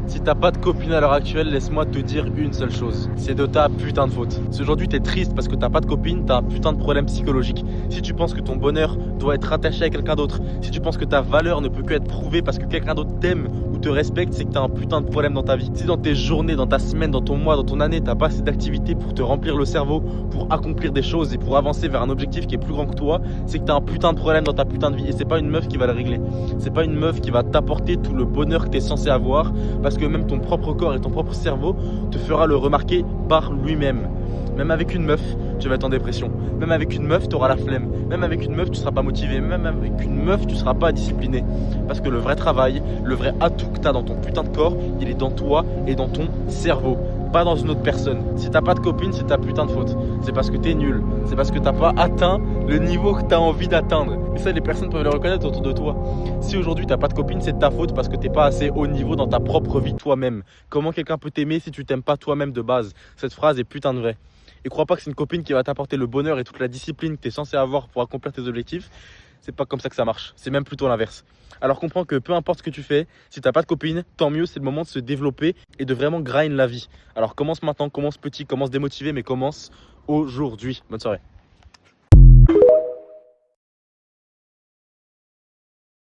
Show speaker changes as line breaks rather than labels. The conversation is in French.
Si t'as pas de copine à l'heure actuelle, laisse-moi te dire une seule chose. C'est de ta putain de faute. Si aujourd'hui t'es triste parce que t'as pas de copine, t'as un putain de problème psychologique. Si tu penses que ton bonheur doit être rattaché à quelqu'un d'autre, si tu penses que ta valeur ne peut que être prouvée parce que quelqu'un d'autre t'aime ou te respecte, c'est que t'as un putain de problème dans ta vie. Si dans tes journées, dans ta semaine, dans ton mois, dans ton année, t'as pas assez d'activités pour te remplir le cerveau, pour accomplir des choses et pour avancer vers un objectif qui est plus grand que toi, c'est que t'as un putain de problème dans ta putain de vie. Et c'est pas une meuf qui va le régler. C'est pas une meuf qui va t'apporter tout le bonheur que t'es censé avoir, parce que même ton propre corps et ton propre cerveau te fera le remarquer par lui-même. Même avec une meuf, tu vas être en dépression. Même avec une meuf, tu auras la flemme. Même avec une meuf, tu seras pas motivé. Même avec une meuf, tu seras pas discipliné. Parce que le vrai travail, le vrai atout que tu as dans ton putain de corps, il est dans toi et dans ton cerveau, pas dans une autre personne. Si t'as pas de copine, c'est ta putain de faute. C'est parce que t'es nul. C'est parce que t'as pas atteint le niveau que t'as envie d'atteindre. Et ça, les personnes peuvent le reconnaître autour de toi. Si aujourd'hui t'as pas de copine, c'est de ta faute parce que t'es pas assez haut niveau dans ta propre vie toi-même. Comment quelqu'un peut t'aimer si tu t'aimes pas toi-même de base? Cette phrase est putain de vraie. Et crois pas que c'est une copine qui va t'apporter le bonheur et toute la discipline que t'es censé avoir pour accomplir tes objectifs. C'est pas comme ça que ça marche. C'est même plutôt l'inverse. Alors comprends que peu importe ce que tu fais, si t'as pas de copine, tant mieux, c'est le moment de se développer et de vraiment grind la vie. Alors commence maintenant, commence petit, commence démotivé, mais commence aujourd'hui. Bonne soirée.